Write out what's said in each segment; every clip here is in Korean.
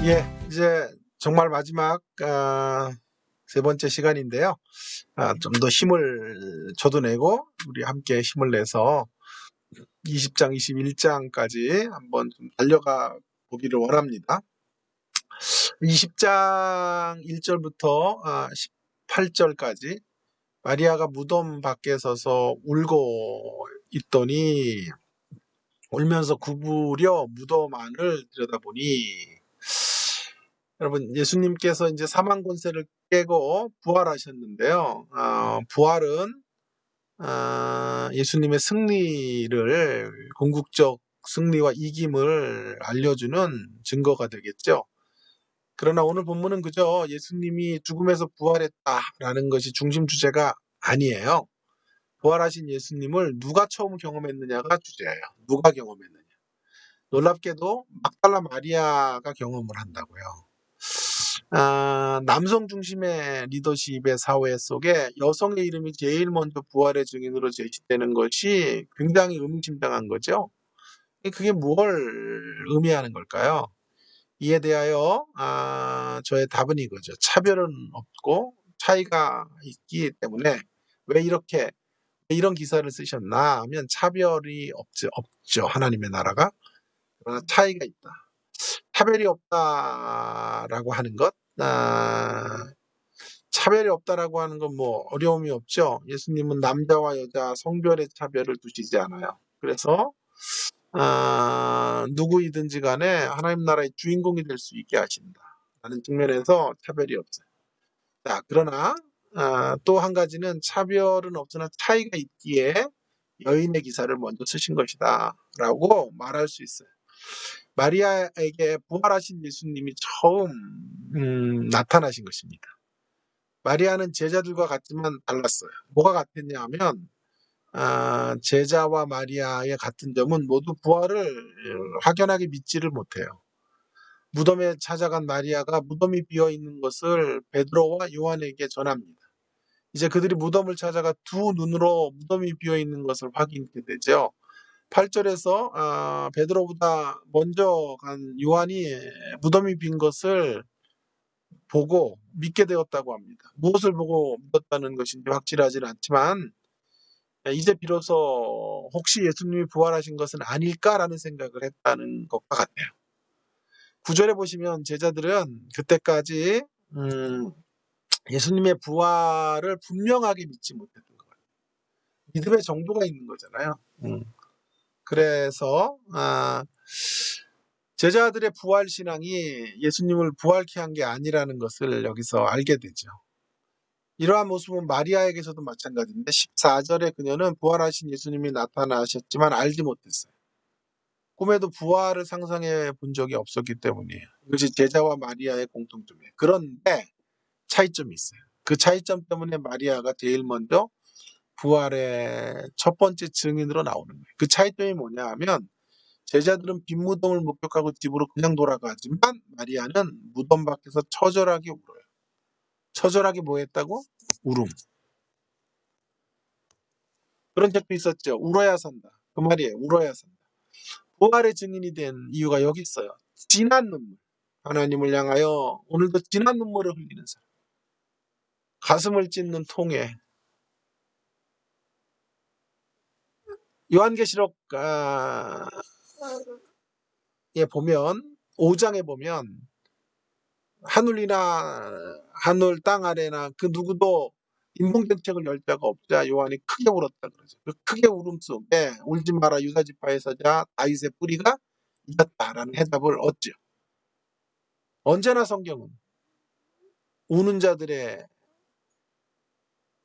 예, 이제 정말 마지막 세 번째 시간인데요. 좀 더 힘을 저도 내고 우리 함께 힘을 내서 20장, 21장까지 한번 좀 달려가 보기를 원합니다. 20장 1절부터 18절까지 마리아가 무덤 밖에 서서 울고 있더니 울면서 구부려 무덤 안을 들여다보니, 여러분, 예수님께서 이제 사망 권세를 깨고 부활하셨는데요. 부활은 예수님의 승리를, 궁극적 승리와 이김을 알려주는 증거가 되겠죠. 그러나 오늘 본문은 그저 예수님이 죽음에서 부활했다라는 것이 중심 주제가 아니에요. 부활하신 예수님을 누가 처음 경험했느냐가 주제예요. 누가 경험했느냐. 놀랍게도 막달라 마리아가 경험을 한다고요. 남성 중심의 리더십의 사회 속에 여성의 이름이 제일 먼저 부활의 증인으로 제시되는 것이 굉장히 의미심장한 거죠. 그게 뭘 의미하는 걸까요? 이에 대하여 저의 답은 이거죠. 차별은 없고 차이가 있기 때문에 왜 이런 기사를 쓰셨나 하면, 차별이 없죠. 하나님의 나라가. 그러나 차이가 있다. 차별이 없다라고 하는 것, 차별이 없다라고 하는 건 뭐 어려움이 없죠. 예수님은 남자와 여자 성별의 차별을 두시지 않아요. 그래서 누구이든지 간에 하나님 나라의 주인공이 될 수 있게 하신다라는 측면에서 차별이 없어요. 자, 그러나 또 한 가지는 차별은 없으나 차이가 있기에 여인의 기사를 먼저 쓰신 것이다 라고 말할 수 있어요. 마리아에게 부활하신 예수님이 처음 나타나신 것입니다. 마리아는 제자들과 같지만 달랐어요. 뭐가 같았냐 하면, 제자와 마리아의 같은 점은 모두 부활을 확연하게 믿지를 못해요. 무덤에 찾아간 마리아가 무덤이 비어있는 것을 베드로와 요한에게 전합니다. 이제 그들이 무덤을 찾아가 두 눈으로 무덤이 비어있는 것을 확인하게 되죠. 8절에서 베드로보다 먼저 간 요한이 무덤이 빈 것을 보고 믿게 되었다고 합니다. 무엇을 보고 믿었다는 것인지 확실하지는 않지만, 이제 비로소 혹시 예수님이 부활하신 것은 아닐까라는 생각을 했다는 것과 같아요. 9절에 보시면 제자들은 그때까지 예수님의 부활을 분명하게 믿지 못했던 것 같아요. 믿음의 정도가 있는 거잖아요. 그래서 제자들의 부활 신앙이 예수님을 부활케 한 게 아니라는 것을 여기서 알게 되죠. 이러한 모습은 마리아에게서도 마찬가지인데, 14절에 그녀는 부활하신 예수님이 나타나셨지만 알지 못했어요. 꿈에도 부활을 상상해 본 적이 없었기 때문이에요. 이것이 제자와 마리아의 공통점이에요. 그런데 차이점이 있어요. 그 차이점 때문에 마리아가 제일 먼저 부활의 첫 번째 증인으로 나오는 거예요. 그 차이점이 뭐냐 하면, 제자들은 빈 무덤을 목격하고 집으로 그냥 돌아가지만 마리아는 무덤 밖에서 처절하게 울어요. 처절하게 뭐 했다고? 울음. 그런 책도 있었죠. 울어야 산다. 그 말이에요. 울어야 산다. 부활의 증인이 된 이유가 여기 있어요. 진한 눈물. 하나님을 향하여 오늘도 진한 눈물을 흘리는 사람. 가슴을 찢는 통에. 요한계시록 보면, 5장에 보면 하늘 땅 아래나 그 누구도 인봉정책을 열 자가 없자 요한이 크게 울었다 그러죠. 그 크게 울음 속에 울지 마라 유다 지파의 사자 다윗의 뿌리가 이겼다라는 해답을 얻죠. 언제나 성경은 우는 자들의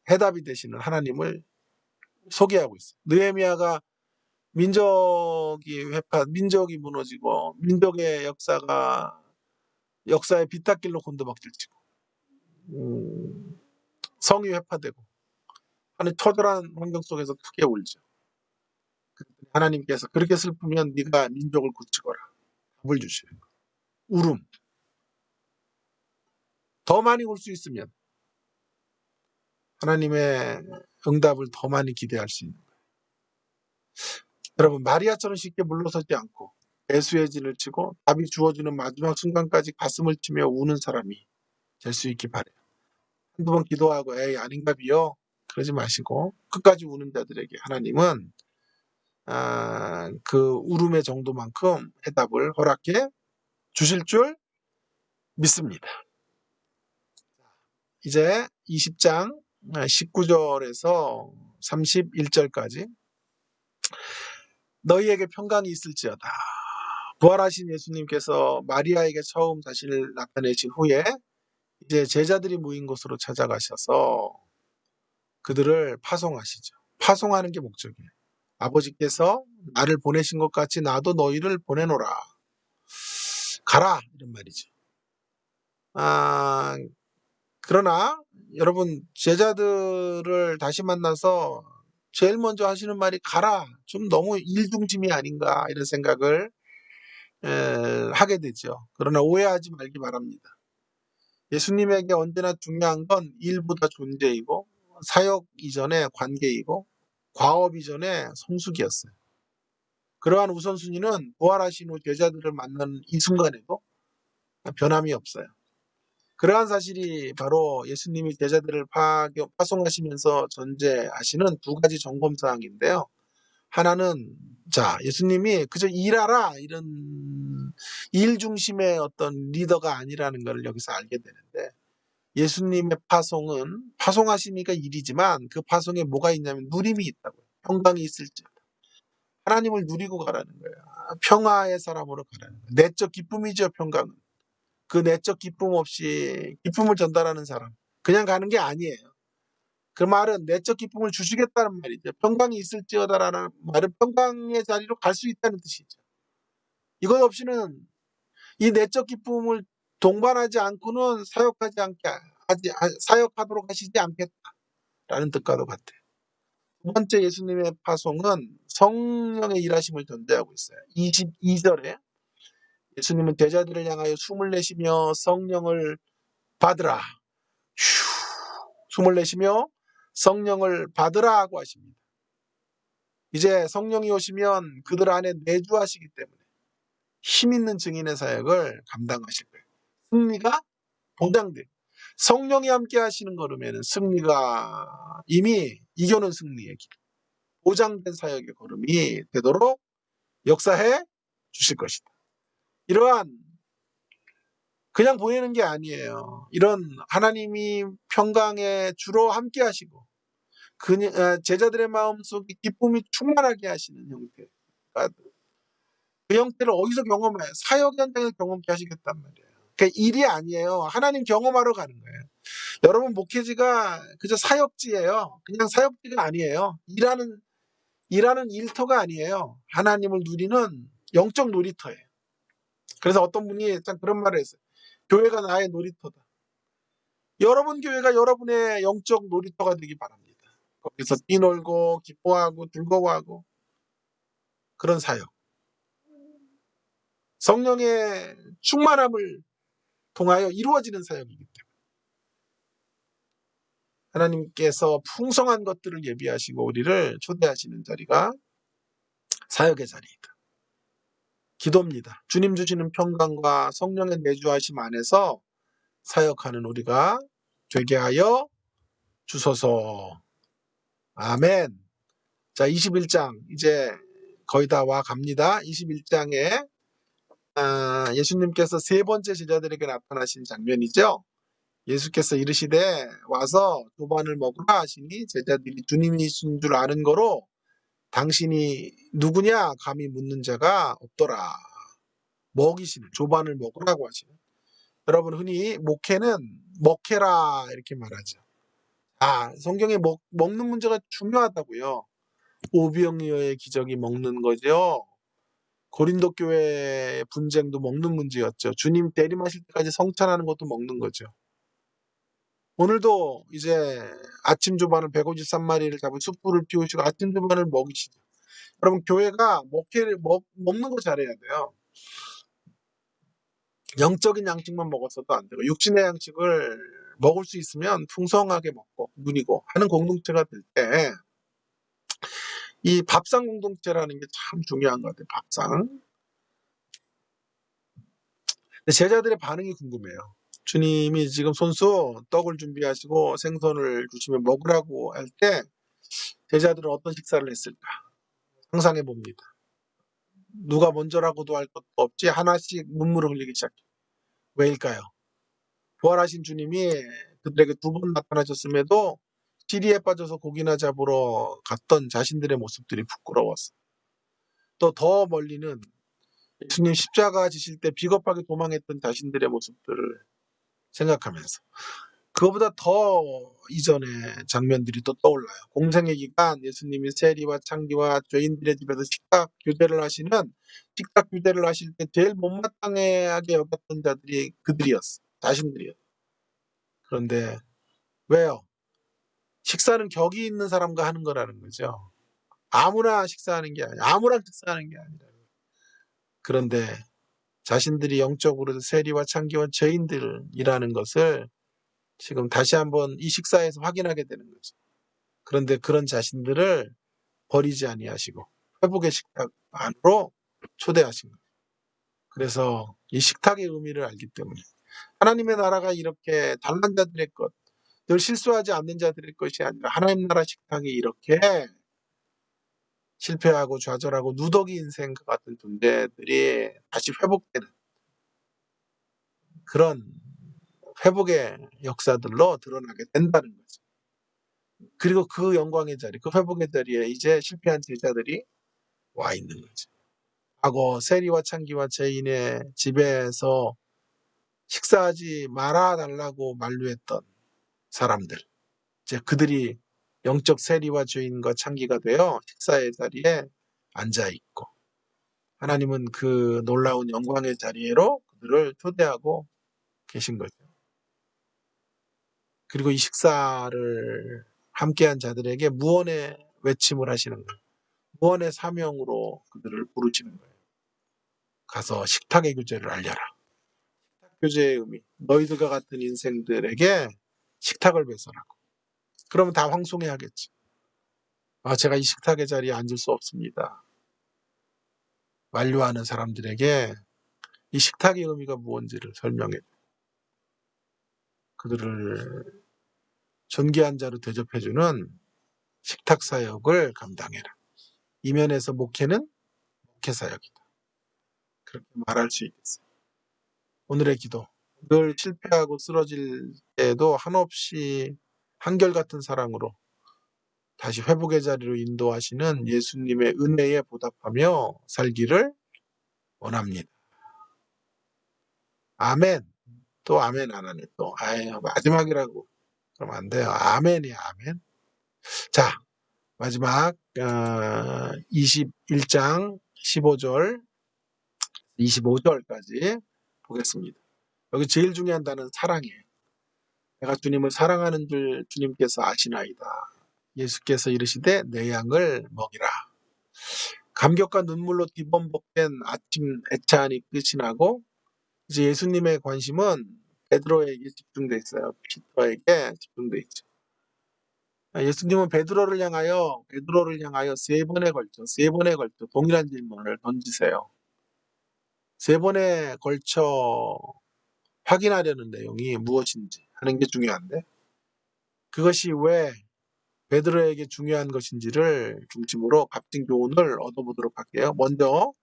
해답이 되시는 하나님을 소개하고 있어요. 느헤미야가 민족이 무너지고 민족의 역사의 비탈길로 곤두박질치고 성이 회파되고 하는 처절한 환경 속에서 크게 울죠. 하나님께서 그렇게 슬프면 네가 민족을 고치거라. 답을 주시는 거예요. 울음. 더 많이 올 수 있으면 하나님의 응답을 더 많이 기대할 수 있는 거예요. 여러분, 마리아처럼 쉽게 물러서지 않고 배수의 진을 치고 답이 주어지는 마지막 순간까지 가슴을 치며 우는 사람이 될 수 있기 바래요. 한두 번 기도하고 에이 아닌가비요 그러지 마시고 끝까지 우는 자들에게 하나님은 그 울음의 정도만큼 해답을 허락해 주실 줄 믿습니다. 이제 20장 19절에서 31절까지 너희에게 평강이 있을지어다. 부활하신 예수님께서 마리아에게 처음 자신을 나타내신 후에 이제 제자들이 모인 곳으로 찾아가셔서 그들을 파송하시죠. 파송하는 게 목적이에요. 아버지께서 나를 보내신 것 같이 나도 너희를 보내노라. 가라 이런 말이죠. 그러나 여러분 제자들을 다시 만나서 제일 먼저 하시는 말이 가라. 좀 너무 일중심이 아닌가 이런 생각을 하게 되죠. 그러나 오해하지 말기 바랍니다. 예수님에게 언제나 중요한 건 일보다 존재이고 사역 이전의 관계이고 과업 이전의 성숙이었어요. 그러한 우선순위는 부활하신 후 제자들을 만나는 이 순간에도 변함이 없어요. 그러한 사실이 바로 예수님이 제자들을 파송하시면서 전제하시는 두 가지 점검사항인데요. 하나는 예수님이 그저 일하라 이런 일 중심의 어떤 리더가 아니라는 것을 여기서 알게 되는데 예수님의 파송하시니까 일이지만 그 파송에 뭐가 있냐면 누림이 있다고요. 평강이 있을지. 하나님을 누리고 가라는 거예요. 평화의 사람으로 가라는 거예요. 내적 기쁨이죠, 평강은. 그 내적 기쁨 없이 기쁨을 전달하는 사람. 그냥 가는 게 아니에요. 그 말은 내적 기쁨을 주시겠다는 말이죠. 평강이 있을지어다라는 말은 평강의 자리로 갈 수 있다는 뜻이죠. 이것 없이는 이 내적 기쁨을 동반하지 않고는 사역하도록 하시지 않겠다라는 뜻과도 같아요. 두 번째 예수님의 파송은 성령의 일하심을 전제하고 있어요. 22절에 예수님은 제자들을 향하여 숨을 내쉬며 성령을 받으라. 숨을 내쉬며 성령을 받으라 하고 하십니다. 이제 성령이 오시면 그들 안에 내주하시기 때문에 힘 있는 증인의 사역을 감당하실 거예요. 승리가 보장돼요. 성령이 함께 하시는 걸음에는 승리가 이미 이겨는 승리의 길, 보장된 사역의 걸음이 되도록 역사해 주실 것이다. 이러한 그냥 보이는 게 아니에요. 이런 하나님이 평강에 주로 함께 하시고 제자들의 마음속에 기쁨이 충만하게 하시는 형태. 그 형태를 어디서 경험해요? 사역 현장에서 경험케 하시겠단 말이에요. 그러니까 일이 아니에요. 하나님 경험하러 가는 거예요. 여러분 목회지가 그저 사역지예요. 그냥 사역지가 아니에요. 일하는 일터가 아니에요. 하나님을 누리는 영적 놀이터예요. 그래서 어떤 분이 참 그런 말을 했어요. 교회가 나의 놀이터다. 여러분 교회가 여러분의 영적 놀이터가 되기 바랍니다. 거기서 뛰놀고 기뻐하고 즐거워하고 그런 사역. 성령의 충만함을 통하여 이루어지는 사역이기 때문에 하나님께서 풍성한 것들을 예비하시고 우리를 초대하시는 자리가 사역의 자리이다. 기도입니다. 주님 주시는 평강과 성령의 내주하심 안에서 사역하는 우리가 되게 하여 주소서. 아멘. 자, 21장 이제 거의 다 와 갑니다. 21장에 예수님께서 세 번째 제자들에게 나타나신 장면이죠. 예수께서 이르시되 와서 조반을 먹으라 하시니 제자들이 주님이신 줄 아는 거로 당신이 누구냐 감히 묻는 자가 없더라. 먹이시는 조반을 먹으라고 하시는. 여러분 흔히 목회는 먹해라 이렇게 말하죠. 성경에 먹는 문제가 중요하다고요. 오병이어의 기적이 먹는 거죠. 고린도 교회의 분쟁도 먹는 문제였죠. 주님 대림하실 때까지 성찬하는 것도 먹는 거죠. 오늘도 이제 아침 조반을 153마리를 잡은 숯불을 피우시고 아침 조반을 먹이시죠. 여러분 교회가 먹는 거 잘해야 돼요. 영적인 양식만 먹었어도 안 되고 육신의 양식을 먹을 수 있으면 풍성하게 먹고 누리고 하는 공동체가 될 때 이 밥상 공동체라는 게 참 중요한 것 같아요. 밥상. 근데 제자들의 반응이 궁금해요. 주님이 지금 손수 떡을 준비하시고 생선을 주시면 먹으라고 할 때 제자들은 어떤 식사를 했을까? 상상해 봅니다. 누가 먼저라고도 할 것도 없지 하나씩 눈물을 흘리기 시작해요. 왜일까요? 부활하신 주님이 그들에게 2번 나타나셨음에도 시리에 빠져서 고기나 잡으러 갔던 자신들의 모습들이 부끄러웠어요. 또 더 멀리는 예수님 십자가 지실 때 비겁하게 도망했던 자신들의 모습들을 생각하면서 그거보다 더 이전의 장면들이 또 떠올라요. 공생의 기간 예수님이 세리와 창기와 죄인들의 집에서 식탁 교대를 하실 때 제일 못마땅하게 여겼던 자들이 그들이었어. 자신들이었어. 그런데 왜요? 식사는 격이 있는 사람과 하는 거라는 거죠. 아무나 식사하는 게 아니라 아무랑 식사하는 게 아니라. 그런데 자신들이 영적으로 세리와 창기와 죄인들이라는 것을 지금 다시 한번 이 식사에서 확인하게 되는 거죠. 그런데 그런 자신들을 버리지 아니하시고 회복의 식탁 안으로 초대하신 거예요. 그래서 이 식탁의 의미를 알기 때문에 하나님의 나라가 이렇게 잘난 자들의 것, 늘 실수하지 않는 자들의 것이 아니라 하나님 나라 식탁이 이렇게 실패하고 좌절하고 누더기 인생 같은 존재들이 다시 회복되는 그런 회복의 역사들로 드러나게 된다는 거죠. 그리고 그 영광의 자리, 그 회복의 자리에 이제 실패한 제자들이 와 있는 거죠. 과거 세리와 창기와 죄인의 집에서 식사하지 말아 달라고 만류했던 사람들, 이제 그들이 영적 세리와 죄인과 창기가 되어 식사의 자리에 앉아 있고 하나님은 그 놀라운 영광의 자리로 그들을 초대하고 계신 거죠. 그리고 이 식사를 함께한 자들에게 무언의 외침을 하시는 거예요. 무언의 사명으로 그들을 부르시는 거예요. 가서 식탁의 교제를 알려라. 교제의 의미. 너희들과 같은 인생들에게 식탁을 배설하고. 그러면 다 황송해 하겠지. 아, 제가 이 식탁의 자리에 앉을 수 없습니다. 만류하는 사람들에게 이 식탁의 의미가 무엇인지를 설명해 그들을 존귀한 자로 대접해주는 식탁 사역을 감당해라. 이면에서 목회는 목회 사역이다. 그렇게 말할 수 있겠어요. 오늘의 기도. 늘 실패하고 쓰러질 때도 한없이 한결같은 사랑으로 다시 회복의 자리로 인도하시는 예수님의 은혜에 보답하며 살기를 원합니다. 아멘. 또 아멘 안 하네. 또 아유 마지막이라고 그러면 안 돼요. 아멘이야 아멘. 자 마지막 21장 15절 25절까지 보겠습니다. 여기 제일 중요한 단어는 사랑이에요. 내가 주님을 사랑하는 줄 주님께서 아시나이다. 예수께서 이르시되 내 양을 먹이라. 감격과 눈물로 뒤범벅된 아침 애찬이 끝이 나고 이제 예수님의 관심은 베드로에게 집중돼 있어요. 피터에게 집중돼 있죠. 예수님은 베드로를 향하여 세 번에 걸쳐 동일한 질문을 던지세요. 3번에 걸쳐 확인하려는 내용이 무엇인지 하는 게 중요한데 그것이 왜 베드로에게 중요한 것인지를 중심으로 값진 교훈을 얻어보도록 할게요. 먼저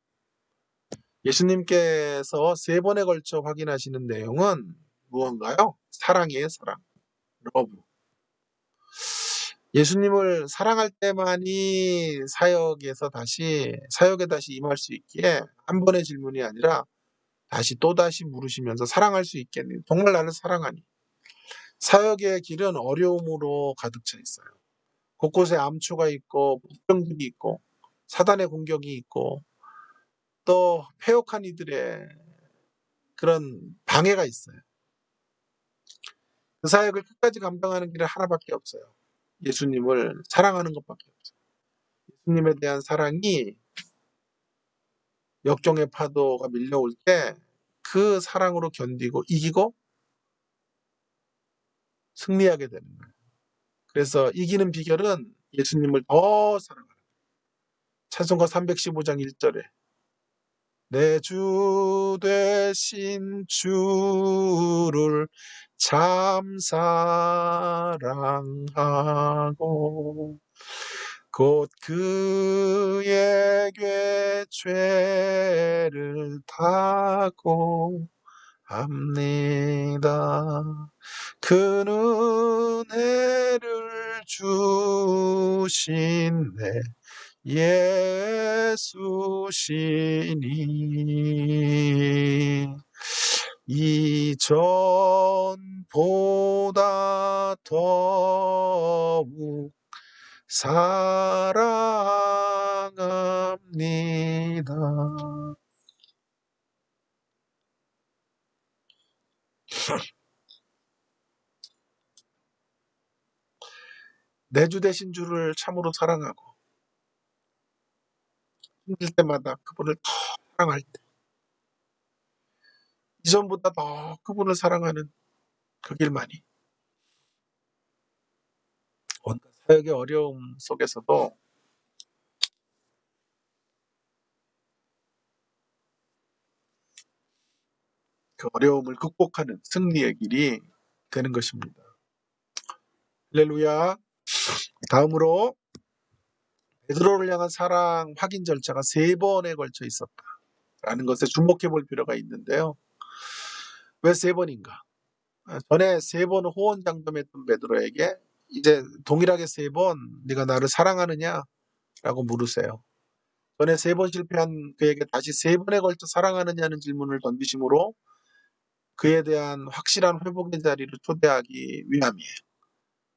예수님께서 3번에 걸쳐 확인하시는 내용은 무언가요? 사랑이에요, 사랑. 러브. 예수님을 사랑할 때만이 사역에 다시 임할 수 있기에 한 번의 질문이 아니라 다시 또다시 물으시면서 사랑할 수 있겠니? 정말 나를 사랑하니? 사역의 길은 어려움으로 가득 차 있어요. 곳곳에 암초가 있고 불병들이 있고 사단의 공격이 있고 또 패역한 이들의 그런 방해가 있어요. 그 사역을 끝까지 감당하는 길은 하나밖에 없어요. 예수님을 사랑하는 것밖에 없어요. 예수님에 대한 사랑이 역경의 파도가 밀려올 때 그 사랑으로 견디고 이기고 승리하게 되는 거예요. 그래서 이기는 비결은 예수님을 더 사랑하는 거예요. 찬송가 315장 1절에 내 주 되신 주를 참 사랑하고 곧 그에게 죄를 타고 합니다. 그 은혜를 주신 내 예수시니 이전보다 더욱 사랑합니다. 내 주 되신 주를 참으로 사랑하고 힘들 때마다 그분을 더 사랑할 때 이전보다 더 그분을 사랑하는 그 길만이 온갖 사역의 어려움 속에서도 그 어려움을 극복하는 승리의 길이 되는 것입니다. 할렐루야. 다음으로 베드로를 향한 사랑 확인 절차가 3번에 걸쳐 있었다라는 것에 주목해 볼 필요가 있는데요. 왜 3번인가? 전에 3번 호언장담했던 베드로에게 이제 동일하게 3번 네가 나를 사랑하느냐라고 물으세요. 전에 3번 실패한 그에게 다시 3번에 걸쳐 사랑하느냐는 질문을 던지심으로 그에 대한 확실한 회복의 자리를 초대하기 위함이에요.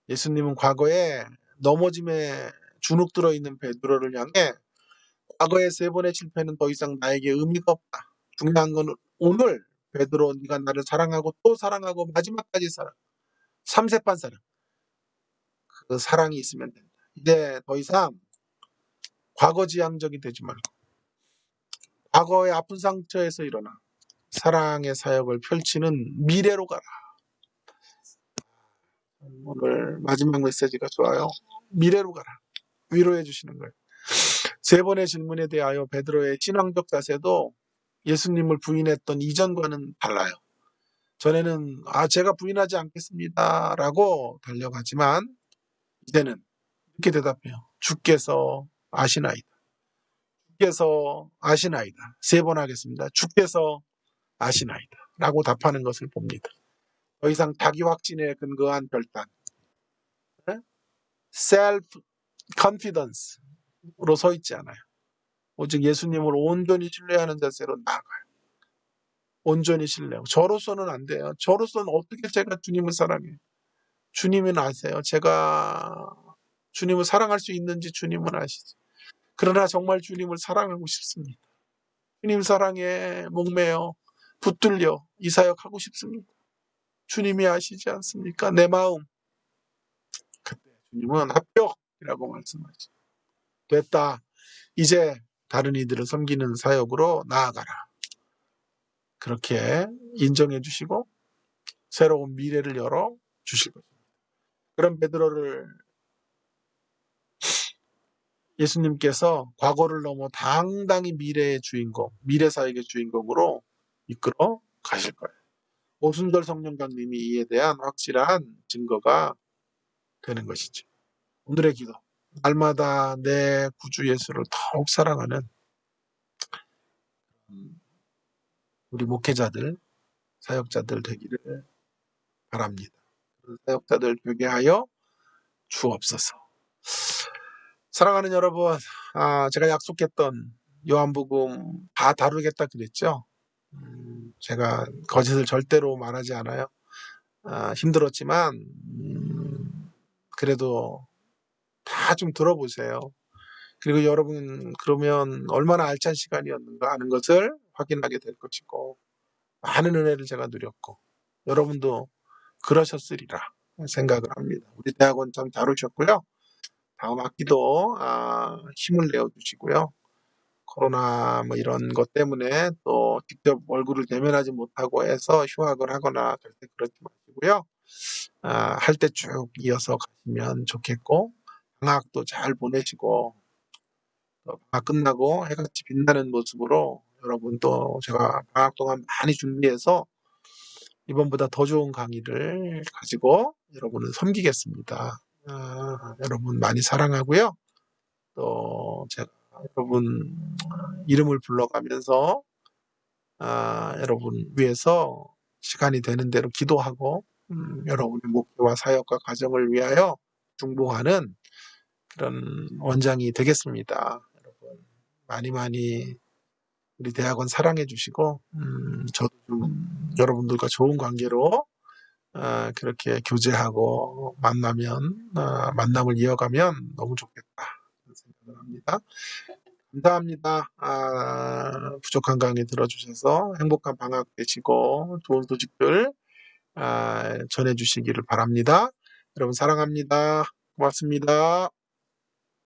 예수님은 과거에 넘어짐에 주눅 들어있는 베드로를 향해 과거의 3번의 실패는 더 이상 나에게 의미가 없다. 중요한 건 오늘 베드로 네가 나를 사랑하고 또 사랑하고 마지막까지 사랑. 3세판 사랑. 그 사랑이 있으면 된다. 이제 더 이상 과거 지향적이 되지 말고 과거의 아픈 상처에서 일어나 사랑의 사역을 펼치는 미래로 가라. 오늘 마지막 메시지가 좋아요. 미래로 가라. 위로해 주시는 거예요. 3번의 질문에 대하여 베드로의 신앙적 자세도 예수님을 부인했던 이전과는 달라요. 전에는 제가 부인하지 않겠습니다라고 달려가지만 이제는 이렇게 대답해요. 주께서 아시나이다. 주께서 아시나이다. 3번 하겠습니다. 주께서 아시나이다. 라고 답하는 것을 봅니다. 더 이상 자기 확신에 근거한 결단. 셀프 컨피던스로 서 있지 않아요. 오직 예수님을 온전히 신뢰하는 자세로 나아가요. 온전히 신뢰하고. 저로서는 안 돼요. 저로서는 어떻게 제가 주님을 사랑해요. 주님은 아세요. 제가 주님을 사랑할 수 있는지 주님은 아시죠. 그러나 정말 주님을 사랑하고 싶습니다. 주님 사랑에 목매어 붙들려 이 사역하고 싶습니다. 주님이 아시지 않습니까? 내 마음. 그때 주님은 합격이라고 말씀하죠. 됐다. 이제 다른 이들을 섬기는 사역으로 나아가라. 그렇게 인정해 주시고 새로운 미래를 열어 주실 것입니다. 그런 베드로를 예수님께서 과거를 넘어 당당히 미래의 주인공, 미래 사역의 주인공으로 이끌어 가실 거예요. 오순절 성령강님이 이에 대한 확실한 증거가 되는 것이죠. 오늘의 기도. 날마다 내 구주 예수를 더욱 사랑하는 우리 목회자들, 사역자들 되기를 바랍니다. 사역자들 되게 하여 주옵소서. 사랑하는 여러분, 제가 약속했던 요한복음 다 다루겠다 그랬죠? 제가 거짓을 절대로 말하지 않아요. 힘들었지만 그래도 다 좀 들어보세요. 그리고 여러분 그러면 얼마나 알찬 시간이었는가 하는 것을 확인하게 될 것이고 많은 은혜를 제가 누렸고 여러분도 그러셨으리라 생각을 합니다. 우리 대학원 참 잘 오셨고요. 다음 학기도 힘을 내어주시고요. 코로나 뭐 이런 것 때문에 또 직접 얼굴을 대면하지 못하고 해서 휴학을 하거나 절대 그러지 마시고요. 할 때 쭉 이어서 가시면 좋겠고, 방학도 잘 보내시고, 또 방학 끝나고 해같이 빛나는 모습으로 여러분 또 제가 방학 동안 많이 준비해서 이번보다 더 좋은 강의를 가지고 여러분을 섬기겠습니다. 여러분 많이 사랑하고요. 또 제가 여러분 이름을 불러가면서 여러분 위해서 시간이 되는 대로 기도하고 여러분의 목표와 사역과 가정을 위하여 중보하는 그런 원장이 되겠습니다. 여러분 많이 많이 우리 대학원 사랑해 주시고 저도 좀 여러분들과 좋은 관계로 그렇게 교제하고 만남을 이어가면 너무 좋겠다 그런 생각을 합니다. 감사합니다. 부족한 강의 들어주셔서 행복한 방학 되시고 좋은 소식들 전해주시기를 바랍니다. 여러분 사랑합니다. 고맙습니다.